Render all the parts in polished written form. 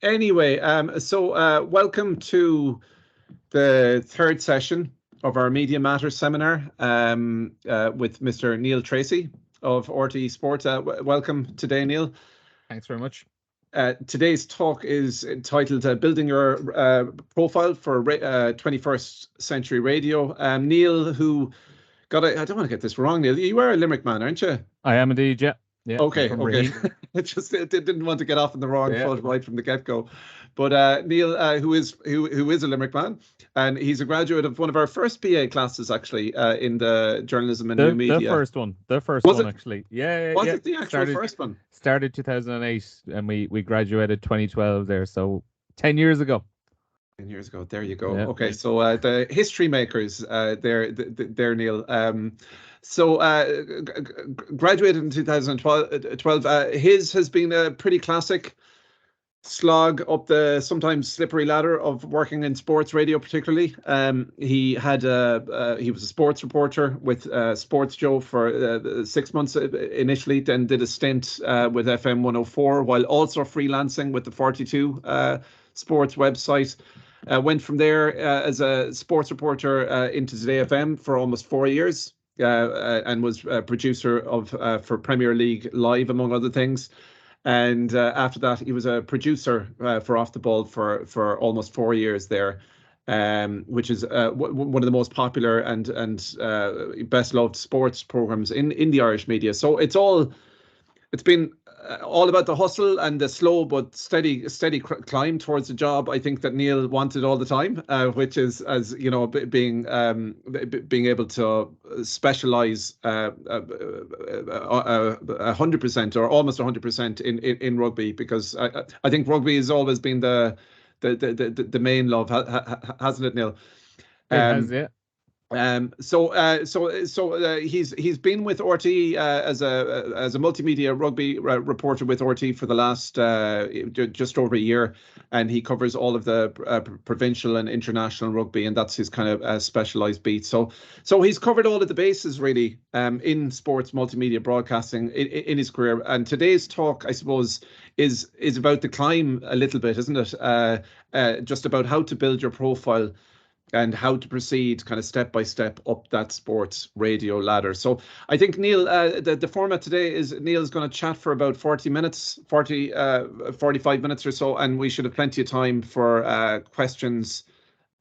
Anyway, welcome to the third session of our Media Matters seminar with Mr. Neil Treacy of RTE Sport. Welcome today, Neil. Thanks very much. Today's talk is entitled Building Your Profile for 21st Century Radio. Neil, who I don't want to get this wrong, Neil. You are a Limerick man, aren't you? I am indeed, yeah. Okay. It didn't want to get off on the wrong foot right from the get-go. But Neil, who is a Limerick man, and he's a graduate of one of our first BA classes, actually, in the journalism and new media. The first one, actually. Yeah. Was it the actual first one? Started 2008, and we graduated 2012 there, so 10 years ago. 10 years ago, there you go. Yeah. Okay, so the history makers there, Neil. Graduated in 2012. His has been a pretty classic slog up the sometimes slippery ladder of working in sports radio, particularly. He was a sports reporter with Sports Joe for 6 months initially, then did a stint with FM 104 while also freelancing with the 42 sports website. Went from there as a sports reporter into Today FM for almost 4 years. And was a producer for Premier League Live, among other things. And after that, he was a producer for Off the Ball for almost 4 years there, which is one of the most popular and best loved sports programs in the Irish media. So it's been all about the hustle and the slow but steady climb towards the job I think that Neil wanted all the time, which is, as you know, being able to specialize 100% or almost 100% in rugby, because I think rugby has always been the main love, hasn't it, Neil? It has, yeah. He's been with RTE as a multimedia rugby reporter with RTE for the last just over a year, and he covers all of the provincial and international rugby, and that's his kind of specialized beat. So he's covered all of the bases really in sports multimedia broadcasting in his career. And today's talk, I suppose, is about the climb a little bit, isn't it? Just about how to build your profile and how to proceed kind of step by step up that sports radio ladder. So I think, Neil, the format today is Neil's going to chat for about 45 minutes or so, and we should have plenty of time for questions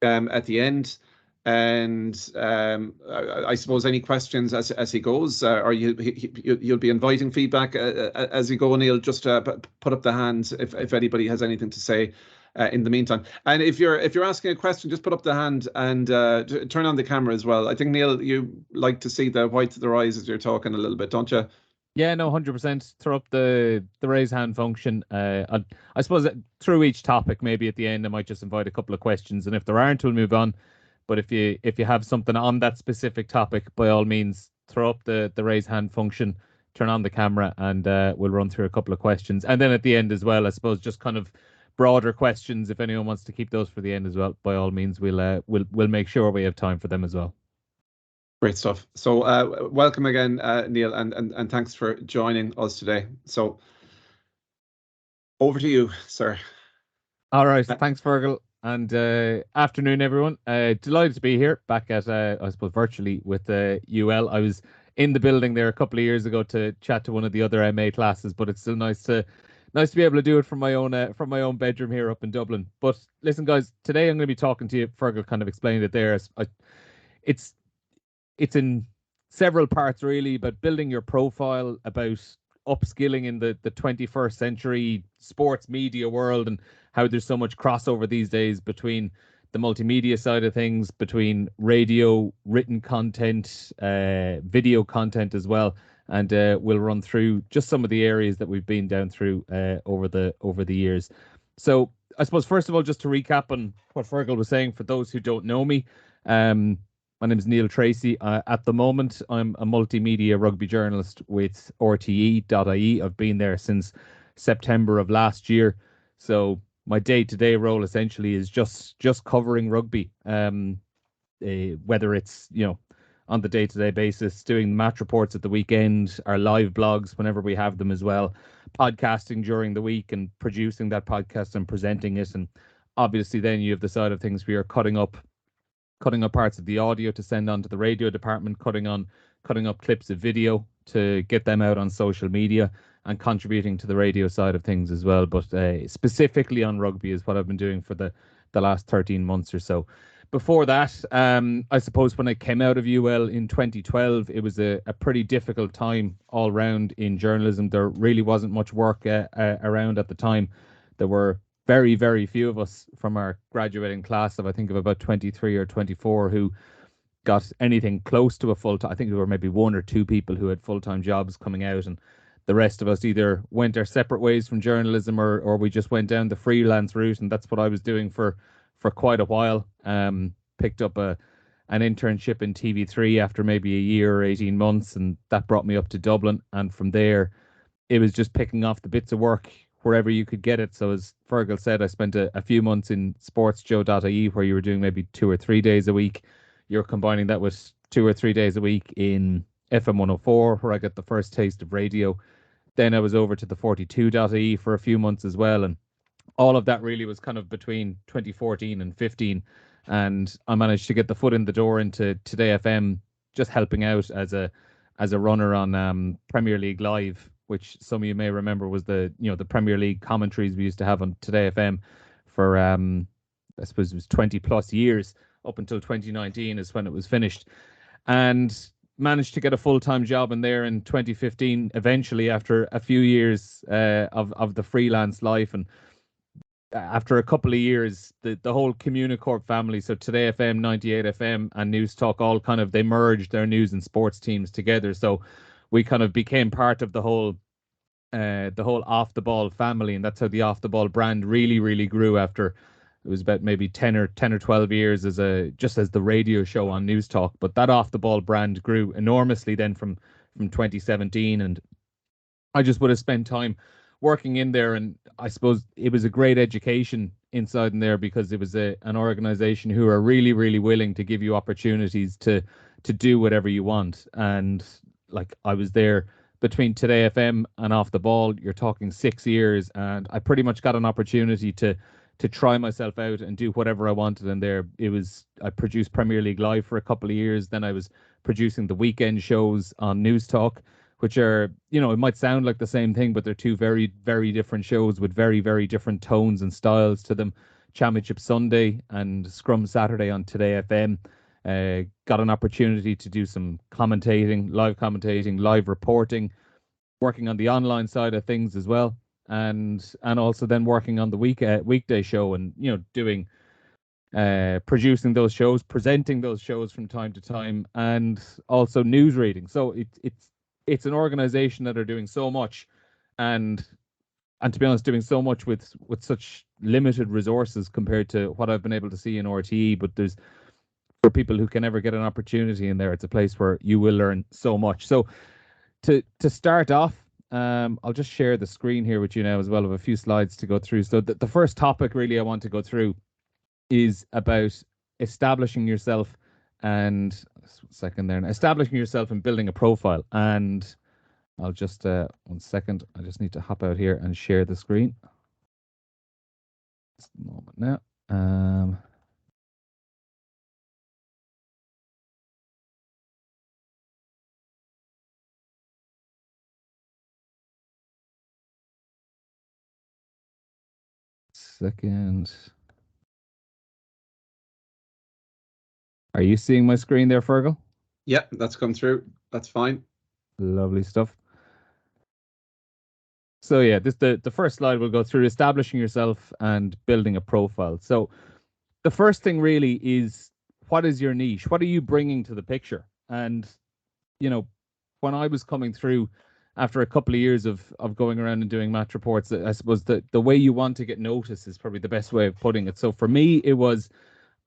at the end. And I suppose any questions as he goes, or you'll be inviting feedback as you go, Neil. Just put up the hand if anybody has anything to say. In the meantime, and if you're asking a question, just put up the hand and turn on the camera as well. I think, Neil, you like to see the whites of their eyes as you're talking a little bit, don't you? Yeah, no, 100%. Throw up the raise hand function. I suppose that through each topic, maybe at the end I might just invite a couple of questions, and if there aren't, we'll move on. But if you have something on that specific topic, by all means, throw up the raise hand function, turn on the camera, and we'll run through a couple of questions. And then at the end as well, I suppose, just kind of broader questions, if anyone wants to keep those for the end as well, by all means, we'll make sure we have time for them as well. Great stuff. So welcome again, Neil, and thanks for joining us today. So over to you, sir. All right, thanks, Fergal, and afternoon, everyone. Delighted to be here back at I suppose virtually with UL. I was in the building there a couple of years ago to chat to one of the other MA classes, but it's still nice to be able to do it from my own bedroom here up in Dublin. But listen, guys, today I'm going to be talking to you. Fergal kind of explained it there. It's in several parts really, about building your profile, about upskilling in the 21st century sports media world, and how there's so much crossover these days between the multimedia side of things, between radio, written content, video content as well. And we'll run through just some of the areas that we've been down through over the years. So I suppose, first of all, just to recap on what Fergal was saying, for those who don't know me, my name is Neil Treacy. At the moment, I'm a multimedia rugby journalist with RTE.ie. I've been there since September of last year. So my day-to-day role essentially is just covering rugby, whether it's, on the day-to-day basis, doing match reports at the weekend, our live blogs whenever we have them as well, podcasting during the week and producing that podcast and presenting it. And obviously then you have the side of things where you're cutting up parts of the audio to send on to the radio department, cutting up clips of video to get them out on social media, and contributing to the radio side of things as well. But specifically on rugby is what I've been doing for the last 13 months or so. Before that, I suppose when I came out of UL in 2012, it was a pretty difficult time all round in journalism. There really wasn't much work around at the time. There were very, very few of us from our graduating class of, I think, of about 23 or 24 who got anything close to a full-time. I think there were maybe one or two people who had full-time jobs coming out, and the rest of us either went our separate ways from journalism or we just went down the freelance route, and that's what I was doing for quite a while. Picked up an internship in TV3 after maybe a year or 18 months, and that brought me up to Dublin, and from there it was just picking off the bits of work wherever you could get it. So as Fergal said, I spent a few months in sportsjoe.ie where you were doing maybe 2 or 3 days a week. You're combining that with 2 or 3 days a week in FM 104, where I got the first taste of radio. Then I was over to the 42.ie for a few months as well. And all of that really was kind of between 2014 and 15. And I managed to get the foot in the door into Today FM, just helping out as a runner on Premier League Live, which some of you may remember was the Premier League commentaries we used to have on Today FM for I suppose it was 20 plus years, up until 2019 is when it was finished. And managed to get a full-time job in there in 2015, eventually, after a few years of the freelance life. And after a couple of years, the whole Communicorp family, so Today FM, 98 FM and News Talk, all kind of, they merged their news and sports teams together. So we kind of became part of the whole Off the Ball family, and that's how the Off the Ball brand really, really grew after it was about maybe 10 or 12 years as the radio show on News Talk. But that Off the Ball brand grew enormously then from 2017, and I just would have spent time working in there, and I suppose it was a great education inside in there, because it was an organization who are really, really willing to give you opportunities to do whatever you want. And like, I was there between Today FM and Off the Ball, you're talking 6 years, and I pretty much got an opportunity to try myself out and do whatever I wanted in there. I produced Premier League Live for a couple of years. Then I was producing the weekend shows on News Talk, which are, it might sound like the same thing, but they're two very, very different shows with very, very different tones and styles to them. Championship Sunday and Scrum Saturday on Today FM. Got an opportunity to do some commentating, live reporting, working on the online side of things as well. And also then working on the weekday show, and doing producing those shows, presenting those shows from time to time, and also news reading. So it's an organization that are doing so much, and to be honest, doing so much with such limited resources compared to what I've been able to see in RTE. But for people who can ever get an opportunity in there, it's a place where you will learn so much. So to start off, I'll just share the screen here with you now as well, of a few slides to go through. So the first topic really I want to go through is about establishing yourself and building a profile. And I'll just 1 second, I just need to hop out here and share the screen. Just a moment now. Second. Are you seeing my screen there, Fergal? Yeah, that's come through. That's fine. Lovely stuff. So yeah, the first slide we'll go through, establishing yourself and building a profile. So the first thing really is, what is your niche? What are you bringing to the picture? And when I was coming through after a couple of years of going around and doing match reports, I suppose the way you want to get noticed is probably the best way of putting it. So for me, it was,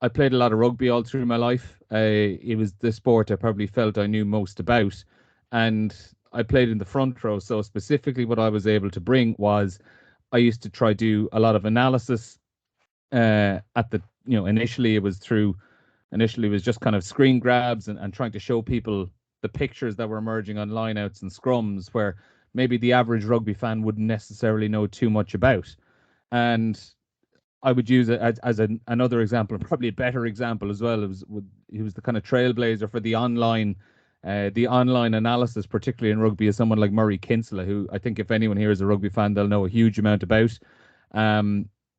I played a lot of rugby all through my life. It was the sport I probably felt I knew most about, and I played in the front row. So specifically what I was able to bring was, I used to try do a lot of analysis at the, initially it was through initially was just kind of screen grabs and trying to show people the pictures that were emerging on lineouts and scrums, where maybe the average rugby fan wouldn't necessarily know too much about. And I would use it as another example, and probably a better example as well. He was the kind of trailblazer for the online analysis, particularly in rugby, as someone like Murray Kinsella, who I think if anyone here is a rugby fan, they'll know a huge amount about.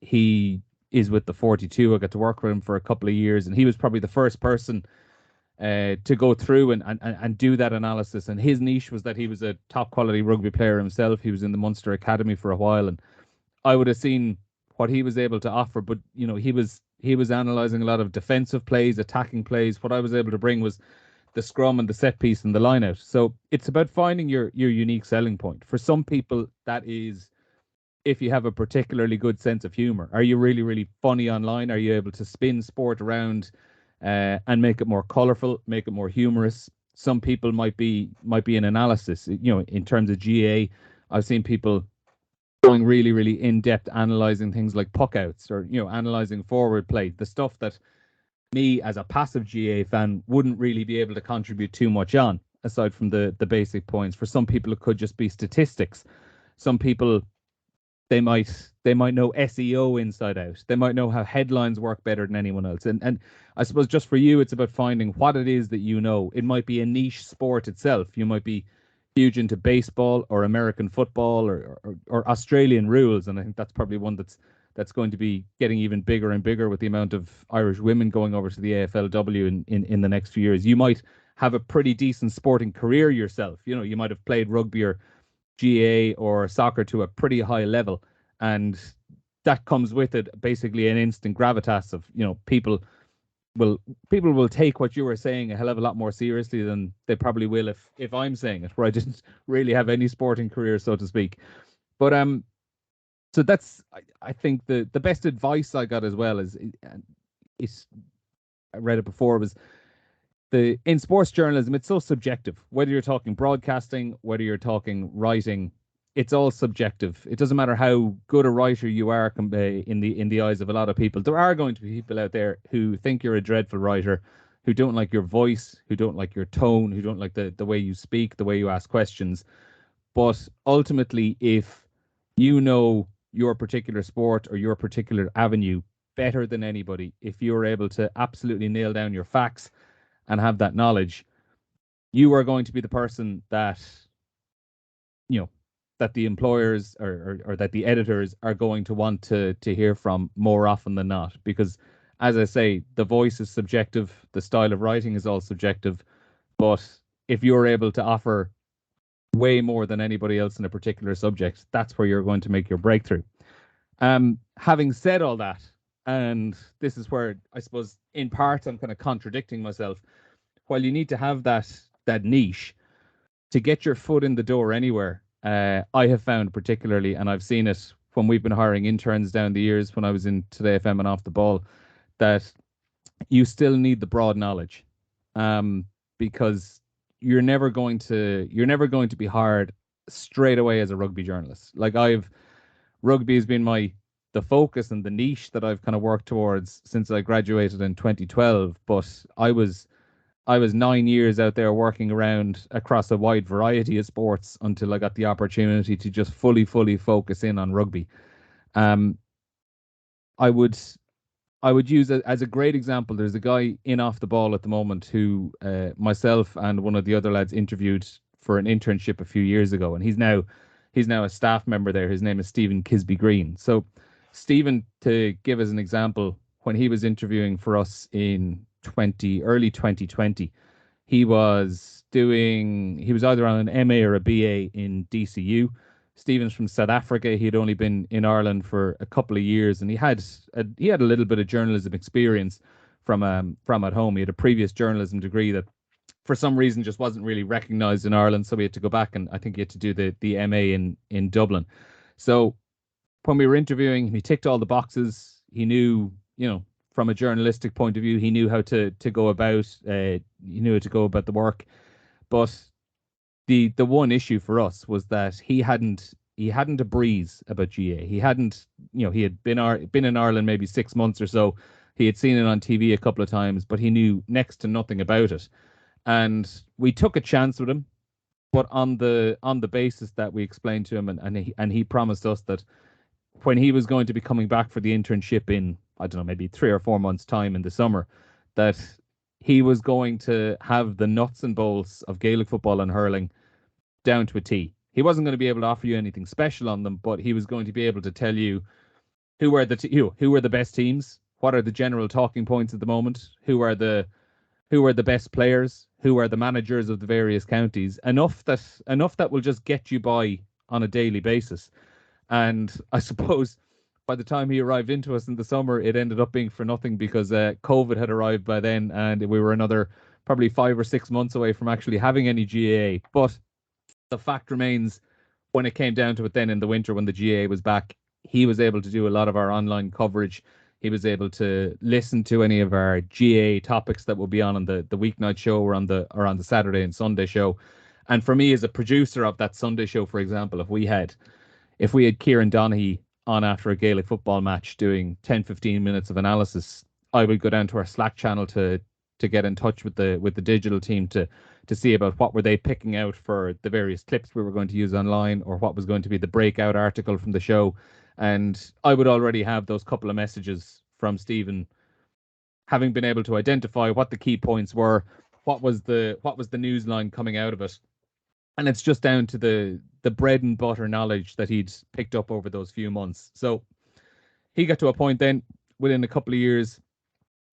He is with the 42. I got to work with him for a couple of years, and he was probably the first person to go through and do that analysis. And his niche was that he was a top quality rugby player himself. He was in the Munster Academy for a while, and I would have seen what he was able to offer. But you know, he was analysing a lot of defensive plays, attacking plays. What I was able to bring was the scrum and the set piece and the line out. So it's about finding your unique selling point. For some people, that is if you have a particularly good sense of humor. Are you really, really funny online? Are you able to spin sport around and make it more colorful, make it more humorous? Some people might be in analysis. You know, in terms of GA, I've seen people going really, really in-depth analyzing things like puck outs, or, you know, analyzing forward play, the stuff that me as a passive GA fan wouldn't really be able to contribute too much on, aside from the basic points. For some people, it could just be statistics. Some people, they might know SEO inside out. They might know how headlines work better than anyone else. And I suppose just for you, it's about finding what it is that you know. It might be a niche sport itself. You might be huge into baseball or American football or Australian rules, and I think that's probably one that's going to be getting even bigger and bigger with the amount of Irish women going over to the AFLW in the next few years. You might have a pretty decent sporting career yourself. You know, you might have played rugby or GA or soccer to a pretty high level, and that comes with it basically an instant gravitas of, you know, people will take what you were saying a hell of a lot more seriously than they probably will if I'm saying it, where I didn't really have any sporting career, so to speak. But so that's, I think the best advice I got as well is I read it before, was in sports journalism, it's so subjective. Whether you're talking broadcasting, whether you're talking writing, it's all subjective. It doesn't matter how good a writer you are in the eyes of a lot of people. There are going to be people out there who think you're a dreadful writer, who don't like your voice, who don't like your tone, who don't like the way you speak, the way you ask questions. But ultimately, if you know your particular sport or your particular avenue better than anybody, if you're able to absolutely nail down your facts and have that knowledge, you are going to be the person that, you know, that the employers or that the editors are going to want to hear from more often than not. Because, as I say, the voice is subjective, the style of writing is all subjective, but if you're able to offer way more than anybody else in a particular subject, that's where you're going to make your breakthrough. Having said all that, and this is where I suppose in part I'm kind of contradicting myself, while you need to have that niche to get your foot in the door anywhere, I have found particularly, and I've seen it when we've been hiring interns down the years, when I was in Today FM and Off the Ball, that you still need the broad knowledge, because you're never going to be hired straight away as a rugby journalist. Like, rugby has been the focus and the niche that I've kind of worked towards since I graduated in 2012. But I was 9 years out there working around across a wide variety of sports until I got the opportunity to just fully focus in on rugby. I would use it as a great example. There's a guy in Off the Ball at the moment who myself and one of the other lads interviewed for an internship a few years ago, and he's now a staff member there. His name is Stephen Kisby Green. So Stephen, to give us an example, when he was interviewing for us in early 2020, he was either on an MA or a BA in DCU. Stephen's from South Africa. He had only been in Ireland for a couple of years, and he had a little bit of journalism experience from at home. He had a previous journalism degree that for some reason just wasn't really recognized in Ireland, so he had to go back, and I think he had to do the MA in Dublin. So when we were interviewing, he ticked all the boxes. He knew, you know, from a journalistic point of view, he knew how to go about the work. But the one issue for us was that he hadn't a breeze about GA. He hadn't, you know, he had been in Ireland maybe 6 months or so, He had seen it on TV a couple of times, but he knew next to nothing about it. And we took a chance with him, but on the basis that we explained to him, and he promised us that when he was going to be coming back for the internship in, I don't know, maybe 3 or 4 months' time in the summer, that he was going to have the nuts and bolts of Gaelic football and hurling down to a T. He wasn't going to be able to offer you anything special on them, but he was going to be able to tell you who are the best teams, what are the general talking points at the moment, who are the best players, who are the managers of the various counties, enough that will just get you by on a daily basis. And I suppose by the time he arrived into us in the summer, it ended up being for nothing because COVID had arrived by then, and we were another probably 5 or 6 months away from actually having any GAA. But the fact remains, when it came down to it then in the winter when the GAA was back, he was able to do a lot of our online coverage. He was able to listen to any of our GAA topics that will be on the weeknight show or on the Saturday and Sunday show. And for me as a producer of that Sunday show, for example, if we had Kieran Donaghy on after a Gaelic football match doing 10-15 minutes of analysis, I would go down to our Slack channel to get in touch with the digital team to see about what were they picking out for the various clips we were going to use online, or what was going to be the breakout article from the show. And I would already have those couple of messages from Stephen, having been able to identify what the key points were, what was the news line coming out of it. And it's just down to the bread and butter knowledge that he'd picked up over those few months. So he got to a point then, within a couple of years,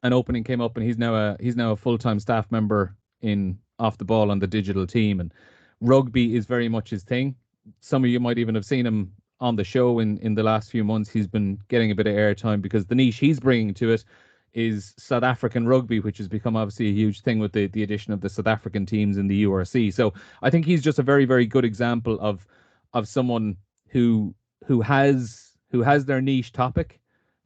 an opening came up, and he's now a full-time staff member in Off the Ball on the digital team. And rugby is very much his thing. Some of you might even have seen him on the show in the last few months. He's been getting a bit of airtime because the niche he's bringing to it is South African rugby, which has become obviously a huge thing with the addition of the South African teams in the URC. So I think he's just a very, very good example of someone who has their niche topic,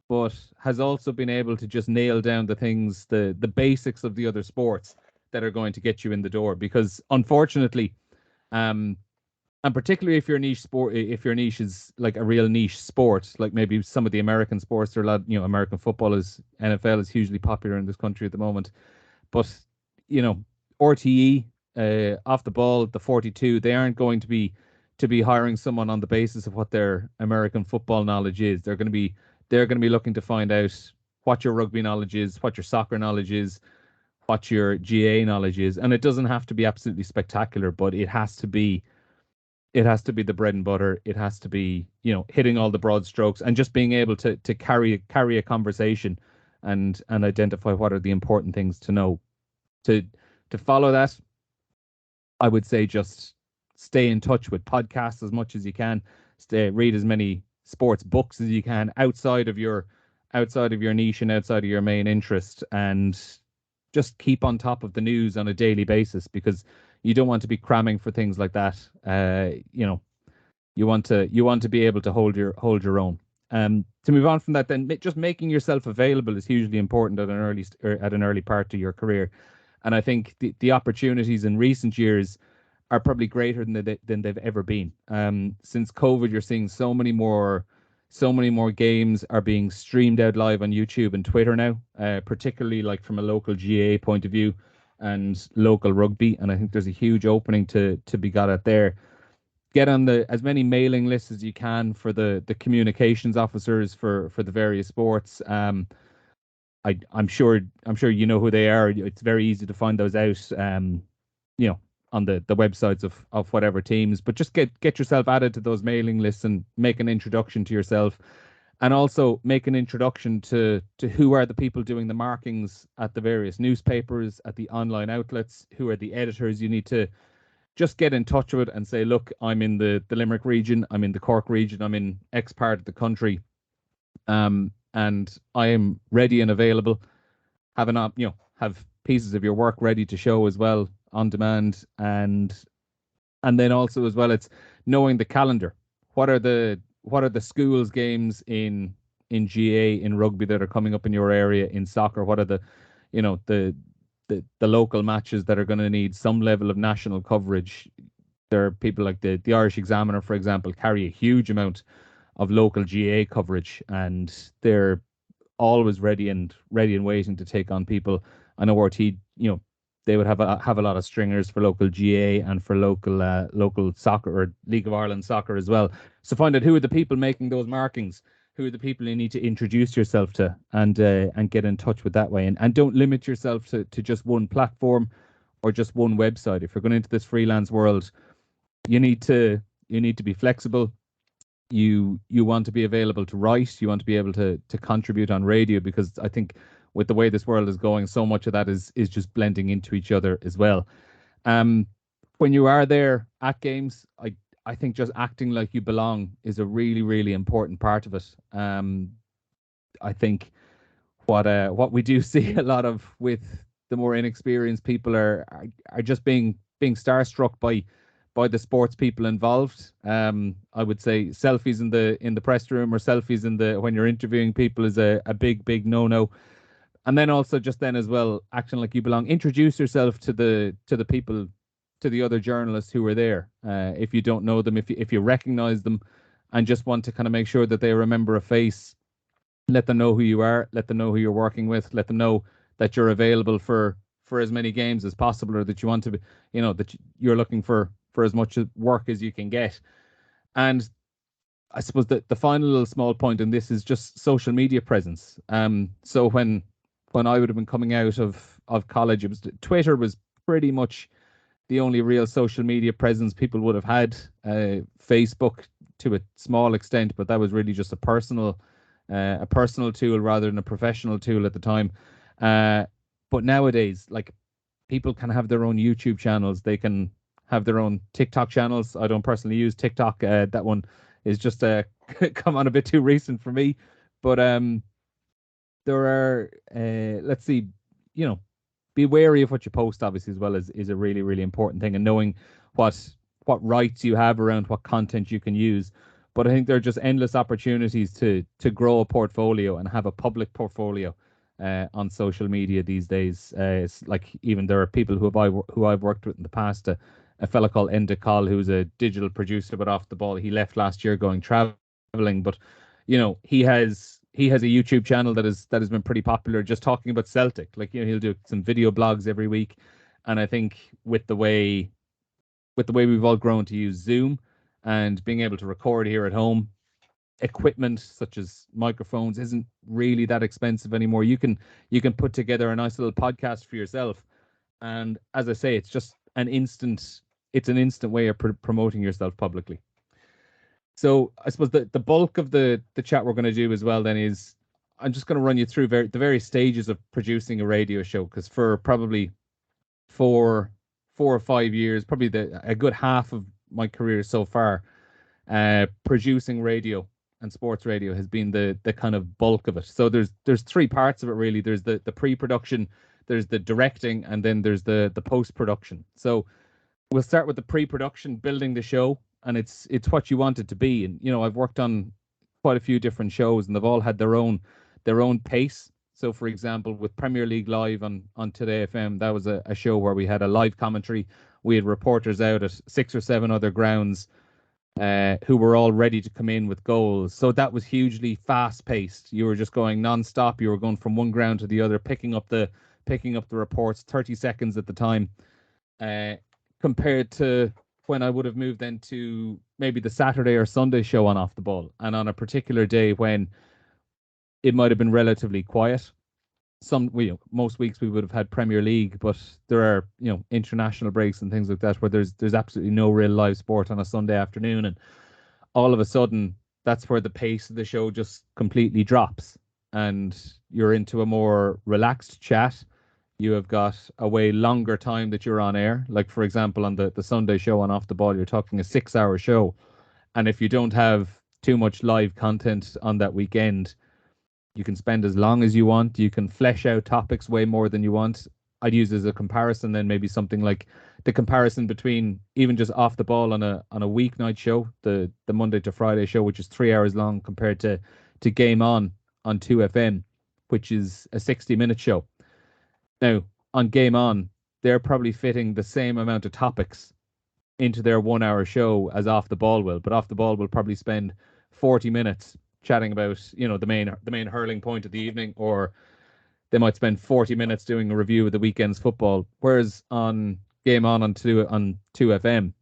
but has also been able to just nail down the things, the basics of the other sports that are going to get you in the door. Because unfortunately, and particularly if your niche is like a real niche sport, like maybe some of the American sports, or American football NFL is hugely popular in this country at the moment. But RTE, Off the Ball, the 42, they aren't going to be hiring someone on the basis of what their American football knowledge is. They're going to be looking to find out what your rugby knowledge is, what your soccer knowledge is, what your GA knowledge is. And it doesn't have to be absolutely spectacular, but it has to be the bread and butter. It has to be, hitting all the broad strokes and just being able to carry a conversation and identify what are the important things to know. To follow that, I would say just stay in touch with podcasts as much as you can. Read as many sports books as you can outside of your niche and outside of your main interest, and just keep on top of the news on a daily basis, because you don't want to be cramming for things like that. You want to be able to hold your own. To move on from that, then just making yourself available is hugely important at an early part of your career. And I think the opportunities in recent years are probably greater than they've ever been. Since COVID, you're seeing so many more games are being streamed out live on YouTube and Twitter now, particularly like from a local GA point of view and local rugby. And I think there's a huge opening to be got at there. Get on as many mailing lists as you can for the communications officers for the various sports. I'm sure you know who they are. It's very easy to find those out. On the websites of whatever teams, but just get yourself added to those mailing lists and make an introduction to yourself, and also make an introduction to who are the people doing the markings at the various newspapers, at the online outlets, who are the editors. You need to just get in touch with it and say, look, I'm in the Limerick region, I'm in the Cork region, I'm in X part of the country, and I am ready and available. Have pieces of your work ready to show as well on demand, and then also as well, it's knowing the calendar. What are the schools games in GA in rugby that are coming up in your area? In soccer, what are the local matches that are going to need some level of national coverage? There are people like the Irish Examiner, for example, carry a huge amount of local GA coverage, and they're always ready and waiting to take on people. I know RT, they would have a lot of stringers for local GA and for local soccer or League of Ireland soccer as well. So find out who are the people making those markings, who are the people you need to introduce yourself to, and get in touch with that way. And don't limit yourself to just one platform or just one website. If you're going into this freelance world, you need to be flexible. You want to be available to write. You want to be able to contribute on radio, because I think with the way this world is going, so much of that is just blending into each other as well. When you are there at games, I think just acting like you belong is a really, really important part of it. I think what we do see a lot of with the more inexperienced people are just being starstruck by the sports people involved. I would say selfies in the press room or selfies when you're interviewing people is a big no. And then also just then as well, acting like you belong. Introduce yourself to the people, to the other journalists who are there. If you don't know them, if you recognize them, and just want to kind of make sure that they remember a face, let them know who you are, let them know who you're working with, let them know that you're available for as many games as possible, or that you want to be, that you're looking for as much work as you can get. And I suppose that the final little small point in this is just social media presence. So when I would have been coming out of college, Twitter was pretty much the only real social media presence people would have had. Facebook to a small extent, but that was really just a personal tool rather than a professional tool at the time. But nowadays, like, people can have their own YouTube channels. They can have their own TikTok channels. I don't personally use TikTok. That one is just come on a bit too recent for me. But there are, let's see, be wary of what you post, obviously, as well, is a really, really important thing, and knowing what rights you have around what content you can use. But I think there are just endless opportunities to grow a portfolio and have a public portfolio on social media these days. It's like, even there are people who I've worked with in the past. A fella called Enda Call, who's a digital producer but off the ball. He left last year going traveling, but he has a YouTube channel that has been pretty popular, just talking about Celtic. Like, he'll do some video blogs every week. And I think with the way we've all grown to use Zoom and being able to record here at home, equipment such as microphones isn't really that expensive anymore. You can put together a nice little podcast for yourself. And as I say, it's just an instant way of promoting yourself publicly. So I suppose the bulk of the chat we're going to do as well then is, I'm just going to run you through the various stages of producing a radio show, because for probably 4 or 5 years, probably a good half of my career so far, producing radio and sports radio has been the kind of bulk of it. So there's 3 parts of it really. There's the pre-production, there's the directing, and then there's the post-production. So we'll start with the pre-production, building the show, and it's what you want it to be. And I've worked on quite a few different shows, and they've all had their own pace. So, for example, with Premier League Live on Today FM, that was a show where we had a live commentary. We had reporters out at 6 or 7 other grounds who were all ready to come in with goals. So that was hugely fast-paced. You were just going non-stop. You were going from one ground to the other, picking up the reports, 30 seconds at the time. Compared to when I would have moved then to maybe the Saturday or Sunday show on Off the Ball, and on a particular day when it might have been relatively quiet. Most weeks we would have had Premier League, but there are international breaks and things like that where there's absolutely no real live sport on a Sunday afternoon, and all of a sudden that's where the pace of the show just completely drops, and you're into a more relaxed chat. You have got a way longer time that you're on air. Like, for example, on the Sunday show on Off the Ball, you're talking a 6-hour show. And if you don't have too much live content on that weekend, you can spend as long as you want. You can flesh out topics way more than you want. I'd use as a comparison then maybe something like the comparison between even just Off the Ball on a weeknight show, the Monday to Friday show, which is 3 hours long, compared to Game On 2FM, which is a 60-minute show. Now, on Game On, they're probably fitting the same amount of topics into their 1 hour show as Off the Ball will, but Off the Ball will probably spend 40 minutes chatting about, the main hurling point of the evening, or they might spend 40 minutes doing a review of the weekend's football. Whereas on Game On 2FM,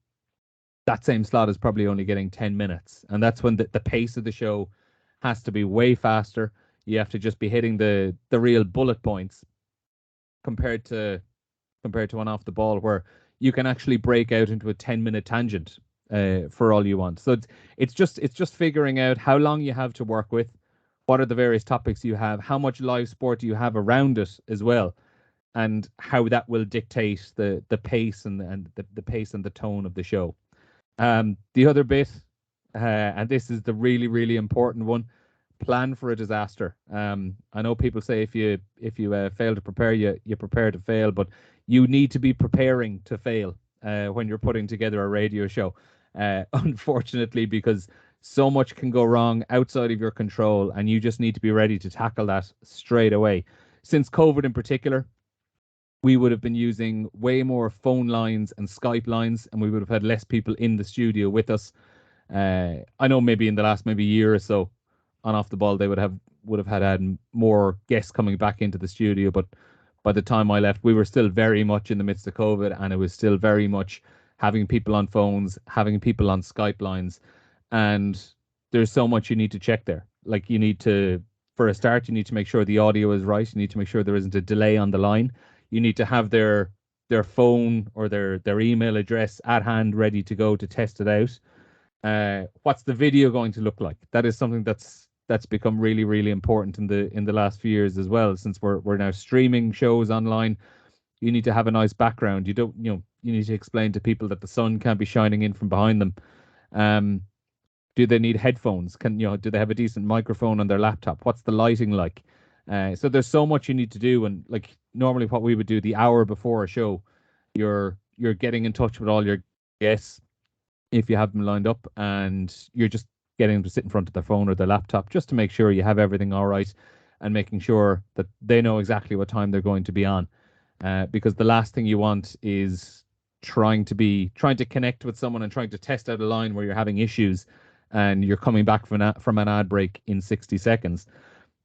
that same slot is probably only getting 10 minutes. And that's when the pace of the show has to be way faster. You have to just be hitting the real bullet points compared to one off the ball, where you can actually break out into a 10-minute tangent for all you want. So it's just figuring out how long you have to work with, what are the various topics you have, how much live sport do you have around it as well, and how that will dictate the pace and the pace and the tone of the show. The other bit, and this is the really, really important one: plan for a disaster. I know people say if you fail to prepare, you prepare to fail, but you need to be preparing to fail when you're putting together a radio show. Unfortunately, because so much can go wrong outside of your control, and you just need to be ready to tackle that straight away. Since COVID in particular, we would have been using way more phone lines and Skype lines, and we would have had less people in the studio with us. I know maybe in the last year or so, on Off the Ball, they would have had more guests coming back into the studio, but by the time I left, we were still very much in the midst of COVID, and it was still very much having people on phones, having people on Skype lines, and there's so much you need to check there. Like, for a start, you need to make sure the audio is right. You need to make sure there isn't a delay on the line. You need to have their phone or their email address at hand, ready to go to test it out. What's the video going to look like? That is something that's become really, really important in the last few years as well. Since we're now streaming shows online, you need to have a nice background. You need to explain to people that the sun can't be shining in from behind them. Do they need headphones? Do they have a decent microphone on their laptop? What's the lighting like? So there's so much you need to do, and like normally what we would do the hour before a show, you're getting in touch with all your guests if you have them lined up, and you're just getting them to sit in front of their phone or their laptop just to make sure you have everything all right, and making sure that they know exactly what time they're going to be on. Because the last thing you want is trying to connect with someone and trying to test out a line where you're having issues and you're coming back from an ad break in 60 seconds.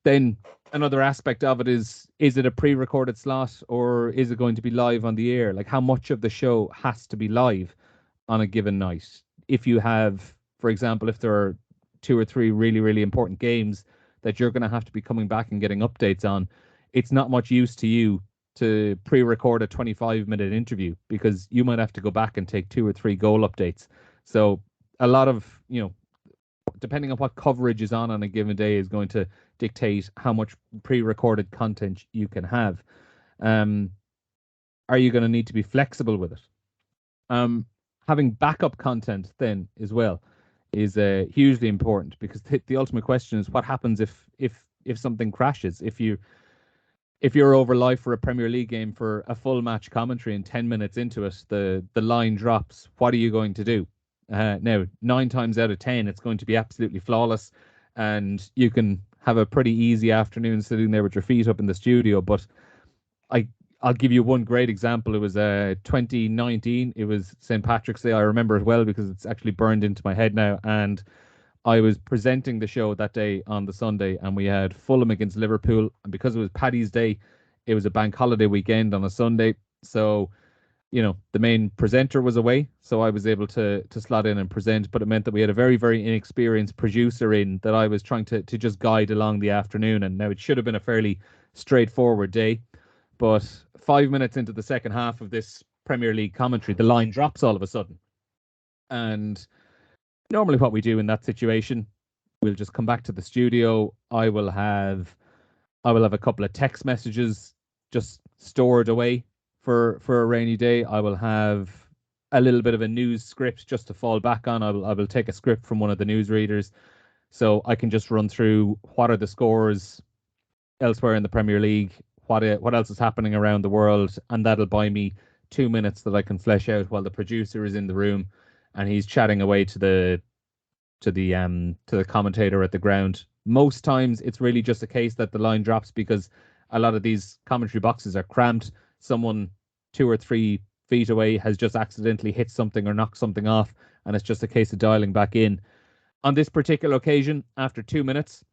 Then another aspect of it is it a pre-recorded slot, or is it going to be live on the air? Like, how much of the show has to be live on a given night? If you have, for example, if there are 2 or 3 really, really important games that you're going to have to be coming back and getting updates on, it's not much use to you to pre-record a 25-minute interview, because you might have to go back and take 2 or 3 goal updates. So a lot of, depending on what coverage is on a given day, is going to dictate how much pre-recorded content you can have. Are you going to need to be flexible with it? Having backup content then as well is hugely important, because the ultimate question is what happens if something crashes. If you're over live for a Premier League game for a full match commentary, and 10 minutes into it the line drops, what are you going to do? Now, 9 times out of 10, it's going to be absolutely flawless, and you can have a pretty easy afternoon sitting there with your feet up in the studio. But I'll give you one great example. It was 2019. It was St. Patrick's Day. I remember it well because it's actually burned into my head now. And I was presenting the show that day on the Sunday, and we had Fulham against Liverpool. And because it was Paddy's Day, it was a bank holiday weekend on a Sunday. So, the main presenter was away, so I was able to slot in and present, but it meant that we had a very, very inexperienced producer in that I was trying to just guide along the afternoon. And now it should have been a fairly straightforward day, but 5 minutes into the second half of this Premier League commentary, the line drops all of a sudden. And normally what we do in that situation, we'll just come back to the studio. I will have a couple of text messages just stored away for a rainy day. I will have a little bit of a news script just to fall back on. I will take a script from one of the newsreaders, so I can just run through what are the scores elsewhere in the Premier League, what else is happening around the world, and that'll buy me 2 minutes that I can flesh out while the producer is in the room and he's chatting away to the commentator at the ground. Most times it's really just a case that the line drops because a lot of these commentary boxes are cramped. Someone 2 or 3 feet away has just accidentally hit something or knocked something off, and it's just a case of dialing back in. On this particular occasion, after 2 minutes,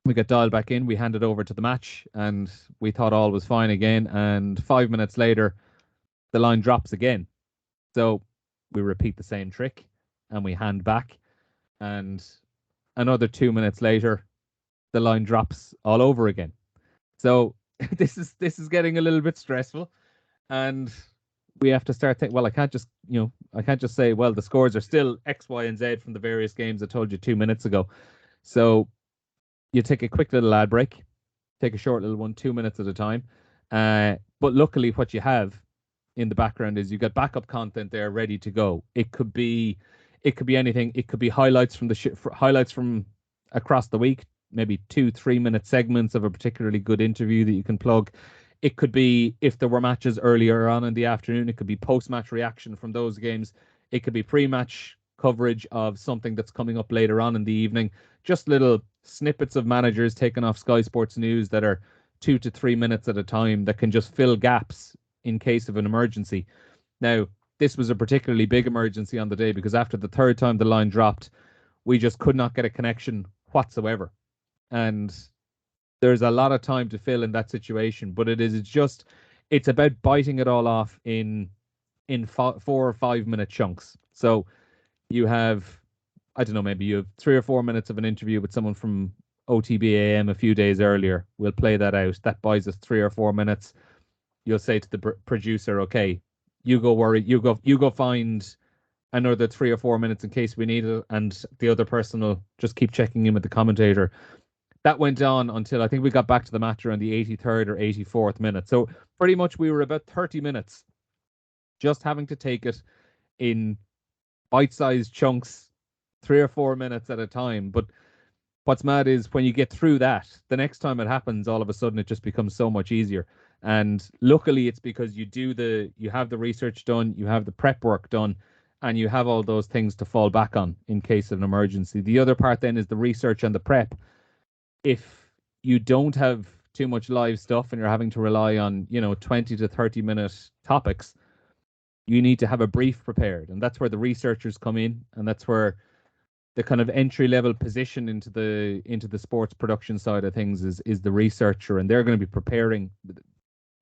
we got dialed back in. We handed over to the match, and we thought all was fine again. And 5 minutes later, the line drops again. So we repeat the same trick, and we hand back. And another 2 minutes later, the line drops all over again. So this is getting a little bit stressful, and we have to start thinking. Well, I can't just say, well, the scores are still X, Y, and Z from the various games I told you 2 minutes ago. So you take a quick little ad break, take a short little one, 2 minutes at a time. But luckily, what you have in the background is you got backup content there ready to go. It could be anything. It could be highlights from highlights from across the week, maybe 2-3 minute segments of a particularly good interview that you can plug. It could be, if there were matches earlier on in the afternoon, it could be post-match reaction from those games. It could be pre-match coverage of something that's coming up later on in the evening. Just little snippets of managers taken off Sky Sports News that are 2 to 3 minutes at a time that can just fill gaps in case of an emergency. Now, this was a particularly big emergency on the day because after the third time the line dropped, we just could not get a connection whatsoever. And there's a lot of time to fill in that situation, but it's about biting it all off in 4 or 5 minute chunks. So you have, I don't know, maybe you have 3 or 4 minutes of an interview with someone from OTBAM a few days earlier. We'll play that out. That buys us 3 or 4 minutes. You'll say to the producer, okay, you go find another 3 or 4 minutes in case we need it, and the other person will just keep checking in with the commentator. That went on until I think we got back to the match around the 83rd or 84th minute. So pretty much we were about 30 minutes just having to take it in bite-sized chunks, 3 or 4 minutes at a time. But what's mad is when you get through that, the next time it happens, all of a sudden it just becomes so much easier. And luckily it's because you have the research done, you have the prep work done, and you have all those things to fall back on in case of an emergency. The other part then is the research and the prep. If you don't have too much live stuff and you're having to rely on, 20 to 30 minute topics, you need to have a brief prepared. And that's where the researchers come in. And that's where the kind of entry level position into the sports production side of things is the researcher. And they're going to be preparing,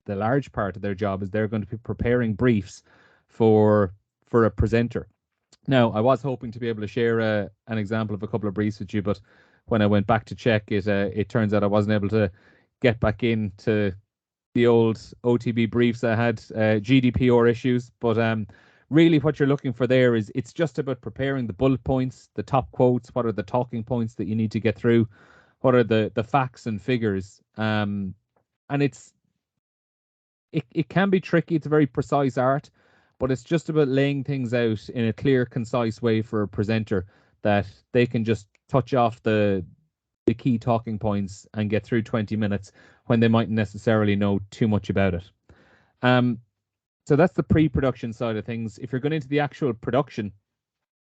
the large part of their job is they're going to be preparing briefs for a presenter. Now, I was hoping to be able to share an example of a couple of briefs with you, but when I went back to check, it turns out I wasn't able to get back into the old OTB briefs I had, GDPR issues. But really what you're looking for there is it's just about preparing the bullet points, the top quotes, what are the talking points that you need to get through, what are the facts and figures. And it can be tricky. It's a very precise art, but it's just about laying things out in a clear, concise way for a presenter that they can just touch off the key talking points and get through 20 minutes when they mightn't necessarily know too much about it. So that's the pre-production side of things. If you're going into the actual production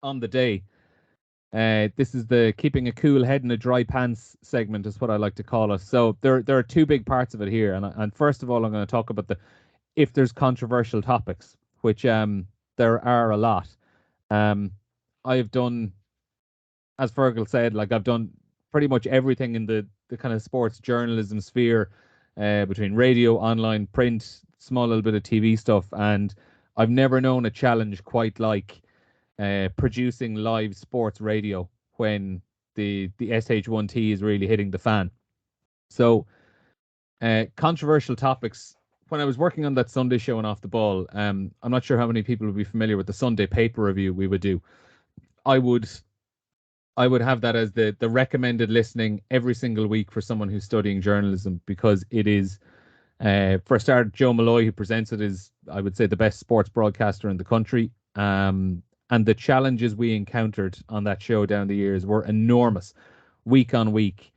on the day, this is the keeping a cool head in a dry pants segment is what I like to call it. So there are two big parts of it here. And first of all, I'm going to talk about if there's controversial topics, which there are a lot. I've done, as Fergal said, I've done pretty much everything in the kind of sports journalism sphere, between radio, online, print, small little bit of TV stuff, and I've never known a challenge quite like producing live sports radio when the SH1T is really hitting the fan. So controversial topics. When I was working on that Sunday show and Off the Ball, I'm not sure how many people would be familiar with the Sunday paper review we would do. I would have that as the recommended listening every single week for someone who's studying journalism, because it is, for a start, Joe Malloy, who presents it, is, I would say, the best sports broadcaster in the country. And the challenges we encountered on that show down the years were enormous, week on week.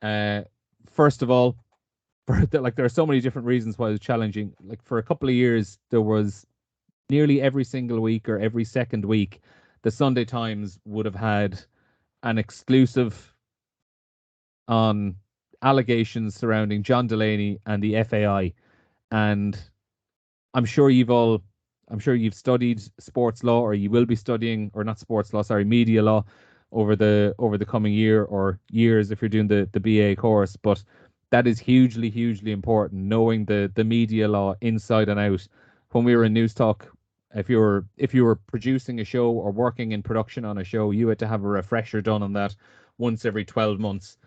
First of all, there are so many different reasons why it was challenging. For a couple of years, there was nearly every single week or every second week, the Sunday Times would have had an exclusive on allegations surrounding John Delaney and the FAI. And I'm sure you've studied sports law, or you will be studying, or not sports law, sorry, media law over the coming year or years if you're doing the BA course. But that is hugely important, knowing the media law inside and out. When we were in News Talk, if you were producing a show or working in production on a show, you had to have a refresher done on that once every 12 months,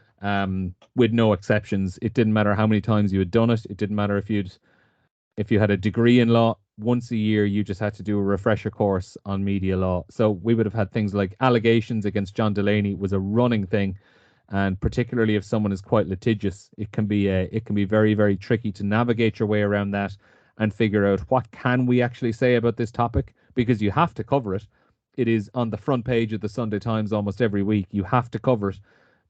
with no exceptions. It didn't matter how many times you had done it. It didn't matter if you had a degree in law. Once a year, you just had to do a refresher course on media law. So we would have had things like allegations against John Delaney was a running thing. And particularly if someone is quite litigious, it can be very tricky to navigate your way around that and figure out what can we actually say about this topic, because you have to cover it. It is on the front page of the Sunday Times almost every week. You have to cover it.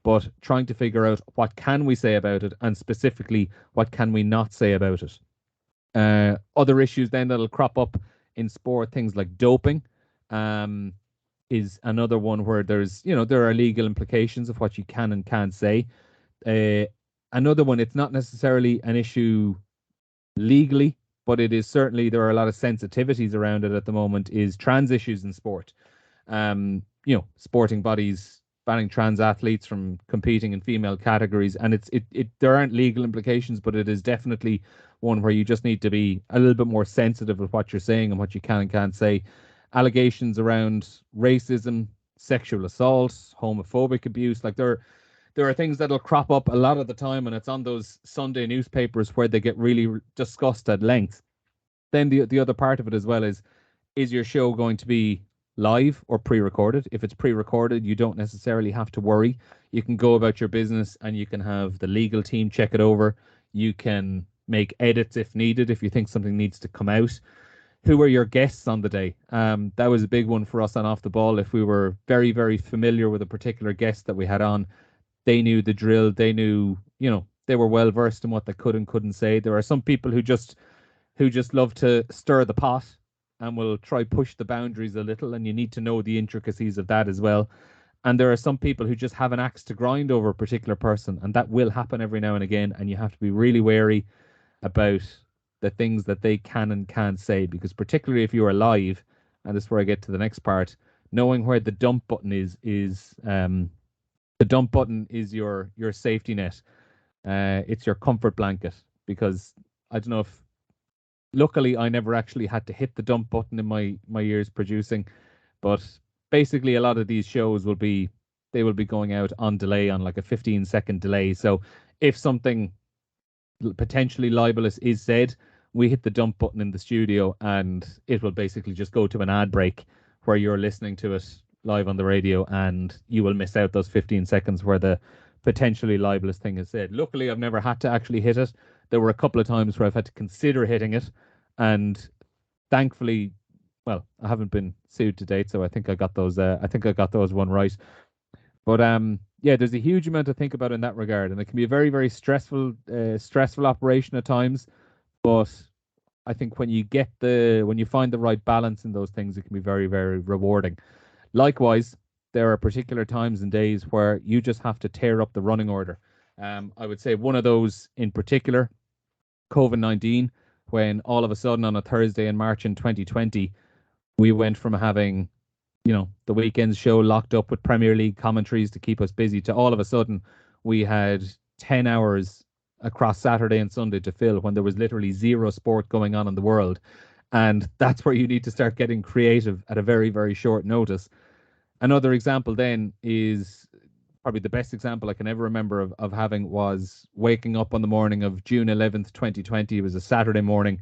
But trying to figure out what can we say about it, and specifically what can we not say about it. Other issues then that'll crop up in sport, things like doping, is another one where there are legal implications of what you can and can't say. Another one, it's not necessarily an issue legally, but it is certainly, there are a lot of sensitivities around it at the moment, is trans issues in sport. Sporting bodies banning trans athletes from competing in female categories, and there aren't legal implications, but it is definitely one where you just need to be a little bit more sensitive of what you're saying and what you can and can't say. Allegations around racism, sexual assault, homophobic abuse, like there are things that'll crop up a lot of the time, and it's on those Sunday newspapers where they get really discussed at length. Then the other part of it as well is your show going to be live or pre-recorded? If it's pre-recorded, you don't necessarily have to worry. You can go about your business and you can have the legal team check it over. You can make edits if needed, if you think something needs to come out. Who are your guests on the day? That was a big one for us on Off the Ball. If we were very familiar with a particular guest that we had on, they knew the drill. They knew, they were well versed in what they could and couldn't say. There are some people who just love to stir the pot and will try push the boundaries a little, and you need to know the intricacies of that as well. And there are some people who just have an axe to grind over a particular person, and that will happen every now and again, and you have to be really wary about the things that they can and can't say, because particularly if you are live, and this is where I get to the next part, knowing where the dump button is the dump button is your safety net. It's your comfort blanket, because I don't know if, luckily I never actually had to hit the dump button in my years producing, but basically a lot of these shows will be going out on delay, on like a 15-second delay. So if something potentially libelous is said, we hit the dump button in the studio and it will basically just go to an ad break where you're listening to it live on the radio, and you will miss out those 15 seconds where the potentially libelous thing is said. Luckily, I've never had to actually hit it. There were a couple of times where I've had to consider hitting it, and thankfully, well, I haven't been sued to date, so I think I got those. One right. But yeah, there's a huge amount to think about in that regard, and it can be a very stressful operation at times. But I think when you find the right balance in those things, it can be very rewarding. Likewise, there are particular times and days where you just have to tear up the running order. I would say one of those in particular, COVID-19, when all of a sudden on a Thursday in March in 2020, we went from having, the weekend's show locked up with Premier League commentaries to keep us busy, to all of a sudden we had 10 hours across Saturday and Sunday to fill, when there was literally zero sport going on in the world. And that's where you need to start getting creative at a very short notice. Another example then is probably the best example I can ever remember of having, was waking up on the morning of June 11th, 2020. It was a Saturday morning.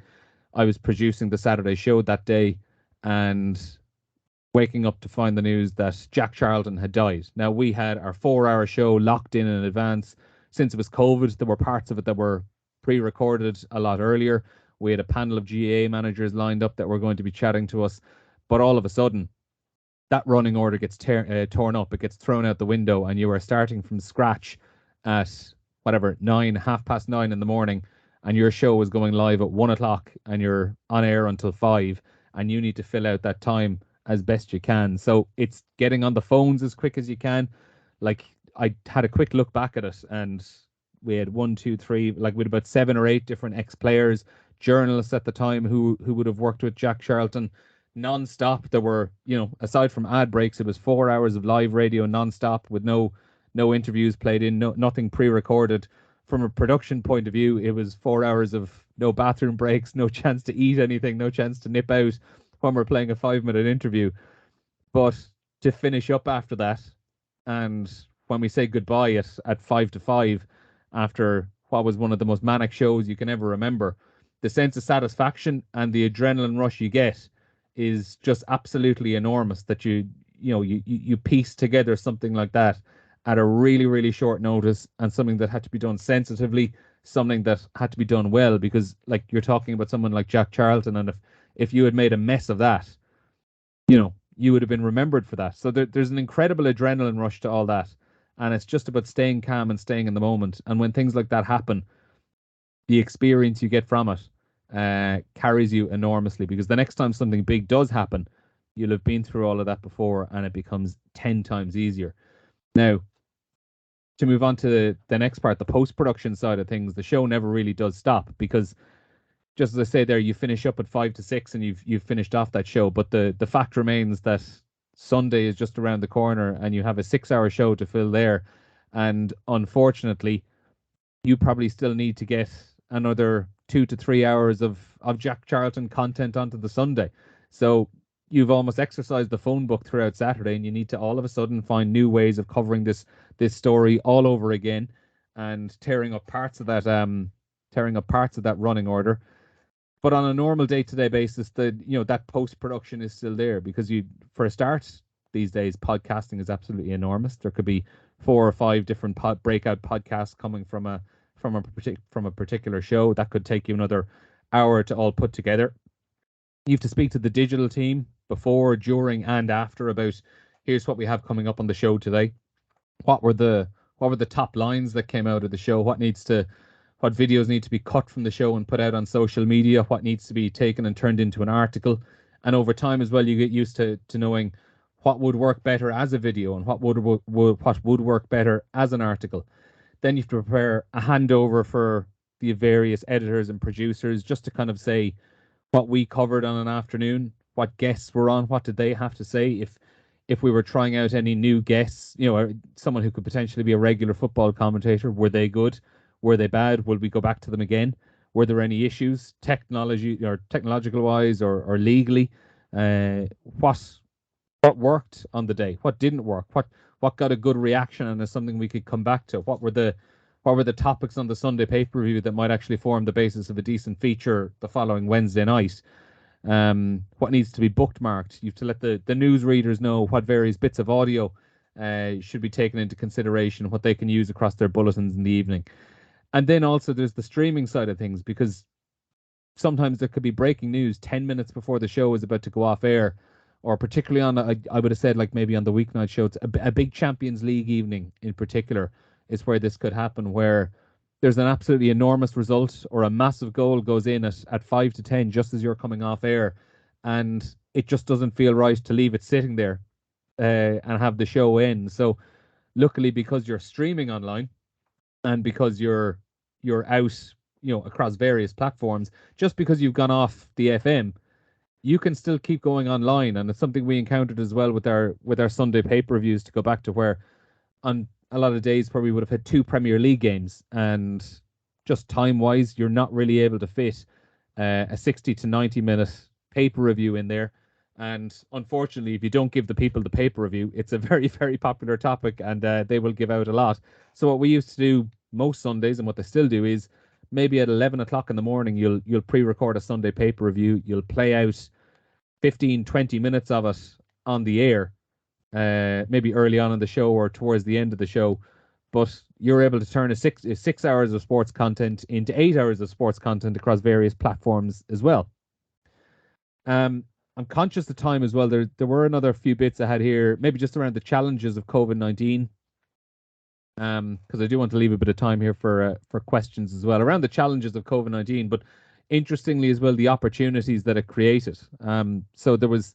I was producing the Saturday show that day, and waking up to find the news that Jack Charlton had died. Now, we had our 4-hour show locked in advance. Since it was COVID, there were parts of it that were pre-recorded a lot earlier. We had a panel of GAA managers lined up that were going to be chatting to us. But all of a sudden, that running order gets torn up. It gets thrown out the window, and you are starting from scratch at whatever, 9:30 in the morning, and your show is going live at 1 o'clock, and you're on air until 5, and you need to fill out that time as best you can. So it's getting on the phones as quick as you can. Like, I had a quick look back at it, and we had 1, 2, 3, like we had about 7 or 8 different ex-players, journalists at the time who would have worked with Jack Charlton. non-stop. There were, aside from ad breaks, it was 4 hours of live radio non-stop with no interviews played in, nothing pre-recorded. From a production point of view, it was 4 hours of no bathroom breaks, no chance to eat anything, no chance to nip out when we're playing a 5-minute interview. But to finish up after that, and when we say goodbye at 5 to 5, after what was one of the most manic shows you can ever remember, the sense of satisfaction and the adrenaline rush you get is just absolutely enormous. That you piece together something like that at a really, really short notice, and something that had to be done sensitively, something that had to be done well, because like you're talking about someone like Jack Charlton, and if you had made a mess of that, you would have been remembered for that. So there's an incredible adrenaline rush to all that. And it's just about staying calm and staying in the moment. And when things like that happen, the experience you get from it carries you enormously, because the next time something big does happen, you'll have been through all of that before, and it becomes 10 times easier. Now, to move on to the next part, the post-production side of things, the show never really does stop, because just as I say there, you finish up at 5 to 6 and you've finished off that show. But the fact remains that Sunday is just around the corner, and you have a 6-hour show to fill there. And unfortunately, you probably still need to get another 2 to 3 hours of Jack Charlton content onto the Sunday. So you've almost exercised the phone book throughout Saturday, and you need to all of a sudden find new ways of covering this story all over again, and tearing up parts of that running order. But on a normal day-to-day basis, that post-production is still there, because for a start, these days, podcasting is absolutely enormous. There could be 4 or 5 different breakout podcasts coming from a particular show. That could take you another hour to all put together. You have to speak to the digital team before, during, and after about, here's what we have coming up on the show today. What were the top lines that came out of the show? What videos need to be cut from the show and put out on social media? What needs to be taken and turned into an article? And over time as well, you get used to knowing what would work better as a video, and what would work better as an article. Then you have to prepare a handover for the various editors and producers, just to kind of say what we covered on an afternoon, what guests were on, what did they have to say. If we were trying out any new guests, someone who could potentially be a regular football commentator, were they good? Were they bad? Will we go back to them again? Were there any issues, technological wise or legally? What worked on the day? What didn't work? What got a good reaction and is something we could come back to? What were the topics on the Sunday pay-per-view that might actually form the basis of a decent feature the following Wednesday night? What needs to be bookmarked? You have to let the news readers know what various bits of audio should be taken into consideration, what they can use across their bulletins in the evening. And then also there's the streaming side of things, because sometimes there could be breaking news 10 minutes before the show is about to go off air, or particularly on, I would have said, like maybe on the weeknight show, it's a big Champions League evening in particular is where this could happen, where there's an absolutely enormous result or a massive goal goes in at 5 to 10 just as you're coming off air, and it just doesn't feel right to leave it sitting there and have the show end. So luckily, because you're streaming online and because you're out, across various platforms, just because you've gone off the FM, you can still keep going online. And it's something we encountered as well with our Sunday pay-per-views, to go back to where on a lot of days probably would have had 2 Premier League games, and just time-wise, you're not really able to fit a 60 to 90 minute pay-per-view in there. And unfortunately, if you don't give the people the pay-per-view, it's a very, very popular topic, and they will give out a lot. So what we used to do most Sundays, and what they still do, is maybe at 11 o'clock in the morning, you'll pre-record a Sunday pay-per-view. You'll play out 15, 20 minutes of it on the air, maybe early on in the show or towards the end of the show. But you're able to turn 6 hours of sports content into 8 hours of sports content across various platforms as well. I'm conscious of time as well. There were another few bits I had here, maybe just around the challenges of COVID-19. Because I do want to leave a bit of time here for questions as well around the challenges of COVID-19, but interestingly as well, the opportunities that it created. So there was,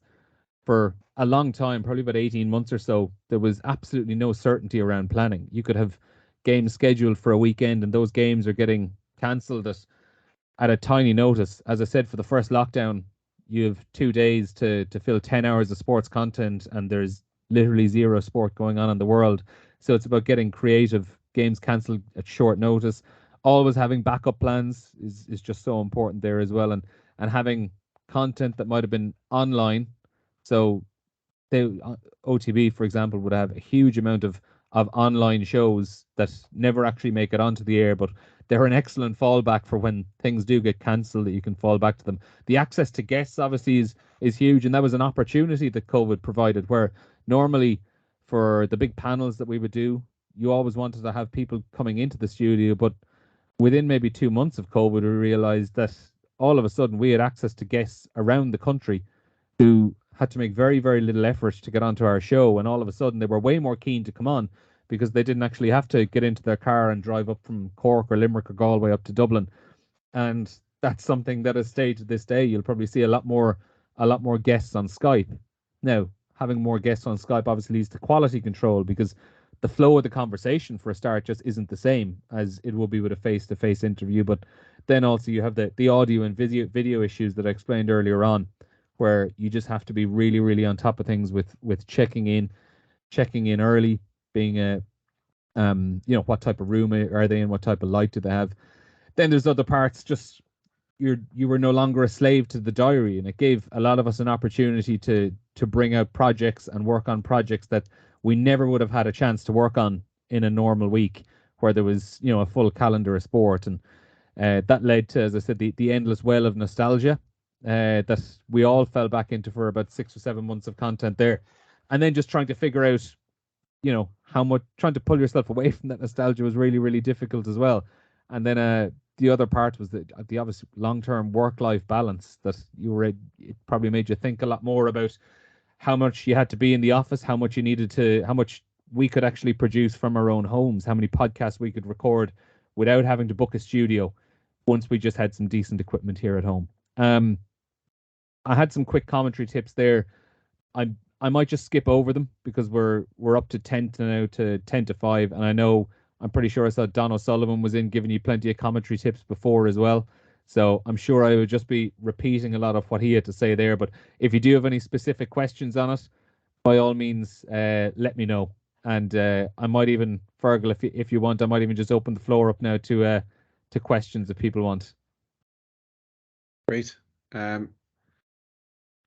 for a long time, probably about 18 months or so, there was absolutely no certainty around planning. You could have games scheduled for a weekend, and those games are getting cancelled at a tiny notice. As I said, for the first lockdown, you have 2 days to fill 10 hours of sports content, and there's literally zero sport going on in the world. So it's about getting creative. Games cancelled at short notice. Always having backup plans is just so important there as well, and having content that might have been online. So they OTB, for example, would have a huge amount of online shows that never actually make it onto the air, but they're an excellent fallback for when things do get cancelled, that you can fall back to them. The access to guests obviously is huge, and that was an opportunity that COVID provided, where normally for the big panels that we would do, you always wanted to have people coming into the studio, but within maybe 2 months of COVID, we realized that all of a sudden we had access to guests around the country who had to make very, very little effort to get onto our show. And all of a sudden they were way more keen to come on because they didn't actually have to get into their car and drive up from Cork or Limerick or Galway up to Dublin. And that's something that has stayed to this day. You'll probably see a lot more guests on Skype. Now, having more guests on Skype obviously leads to quality control, because the flow of the conversation for a start just isn't the same as it will be with a face-to-face interview. But then also you have the audio and video issues that I explained earlier on, where you just have to be really, really on top of things with checking in early, being a what type of room are they in, what type of light do they have. Then there's other parts, just you were no longer a slave to the diary, and it gave a lot of us an opportunity to bring out projects and work on projects that we never would have had a chance to work on in a normal week, where there was a full calendar of sport. And that led to, as I said, the endless well of nostalgia that we all fell back into for about 6 or 7 months of content there. And then just trying to figure out how much, trying to pull yourself away from that nostalgia was really, really difficult as well. And then the other part was the obvious long-term work-life balance that it probably made you think a lot more about how much you had to be in the office, how much we could actually produce from our own homes, how many podcasts we could record without having to book a studio once we just had some decent equipment here at home. I had some quick commentary tips there. I might just skip over them because we're up to 10 to 5, and I'm pretty sure I saw Don O'Sullivan was in giving you plenty of commentary tips before as well. So I'm sure I would just be repeating a lot of what he had to say there. But if you do have any specific questions on it, by all means, let me know. And I might even, Fergal, if you want, I might even just open the floor up now to questions if people want. Great.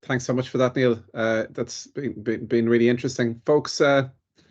Thanks so much for that, Neil. That's been really interesting. Folks,